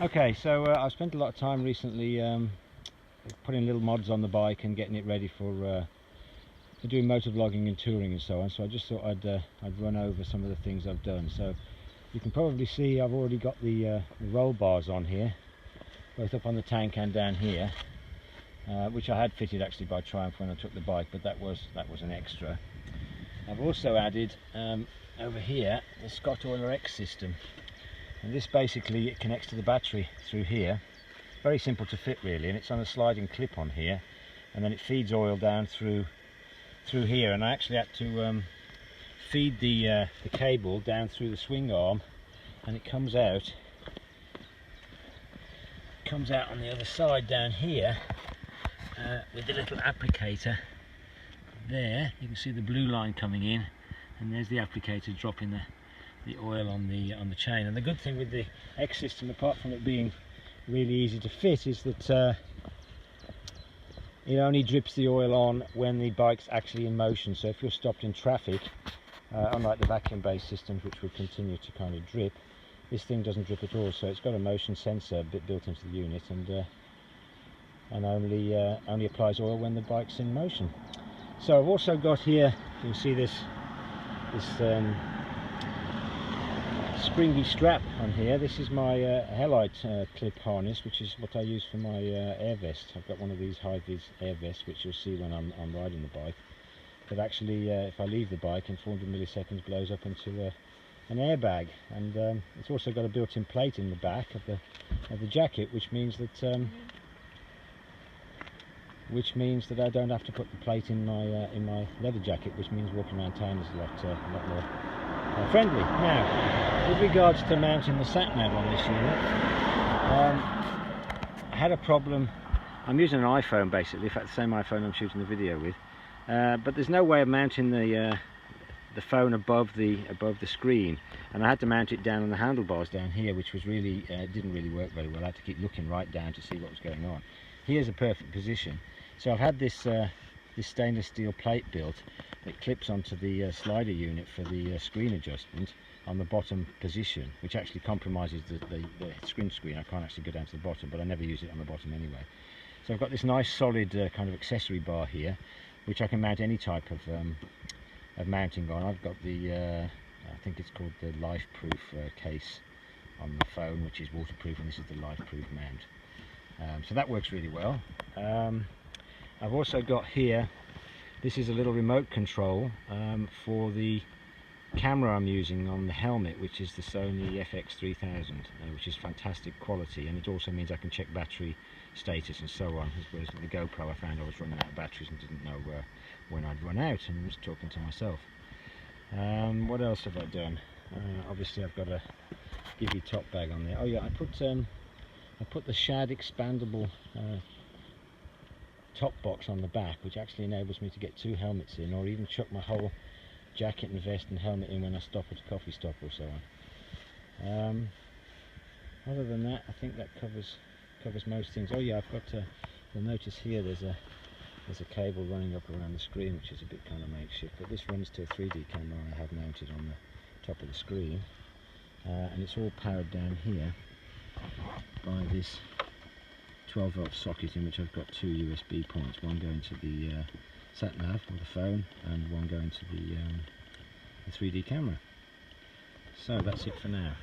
Okay, so I've spent a lot of time recently putting little mods on the bike and getting it ready for doing motor vlogging and touring and so on. So I just thought I'd run over some of the things I've done. So you can probably see I've already got the roll bars on here, both up on the tank and down here, which I had fitted actually by Triumph when I took the bike, but that was an extra. I've also added over here the Scott Oiler X system, and this basically it connects to the battery through here. Very simple to fit really, and it's on a sliding clip on here, and then it feeds oil down through here. And I actually had to feed the cable down through the swing arm, and it comes out on the other side down here with the little applicator there. You can see the blue line coming in, and there's the applicator dropping the oil on the chain. And the good thing with the X system, apart from it being really easy to fit, is that it only drips the oil on when the bike's actually in motion. So if you're stopped in traffic, unlike the vacuum based systems which will continue to kind of drip, this thing doesn't drip at all. So it's got a motion sensor built into the unit, and only applies oil when the bike's in motion. So I've also got here, you can see this springy strap on here. This is my halide clip harness, which is what I use for my air vest. I've got one of these high-vis air vests, which you'll see when I'm riding the bike. But actually, if I leave the bike, in 400 milliseconds blows up into an airbag. And it's also got a built-in plate in the back of the jacket, which means that I don't have to put the plate in my leather jacket, which means walking around town is a lot more friendly. Now, with regards to mounting the sat-nav on this unit, I had a problem. I'm using an iPhone basically, in fact the same iPhone I'm shooting the video with, but there's no way of mounting the phone above the screen, and I had to mount it down on the handlebars down here, which was really didn't really work very well. I had to keep looking right down to see what was going on. Here's a perfect position. So I've had this stainless steel plate built that clips onto the slider unit for the screen adjustment on the bottom position, which actually compromises the screen. I can't actually go down to the bottom, but I never use it on the bottom anyway. So I've got this nice solid kind of accessory bar here, which I can mount any type of mounting on. I've got the I think it's called the life-proof case on the phone, which is waterproof, and this is the life-proof mount. So that works really well. I've also got here, this is a little remote control for the camera I'm using on the helmet, which is the Sony FX300, which is fantastic quality, and it also means I can check battery status and so on. Whereas with the GoPro, I found I was running out of batteries and didn't know when I'd run out, and was talking to myself. What else have I done? Obviously I've got a Gibby top bag on there. Oh yeah, I put the Shad expandable top box on the back, which actually enables me to get 2 helmets in, or even chuck my whole jacket and vest and helmet in when I stop at a coffee stop or so on. Other than that, I think that covers most things. Oh yeah, I've got you'll notice here there's a cable running up around the screen, which is a bit kind of makeshift, but this runs to a 3D camera I have mounted on the top of the screen, and it's all powered down here by this 12-volt socket, in which I've got 2 USB points, one going to the sat-nav or the phone, and one going to the 3D camera. So that's it for now.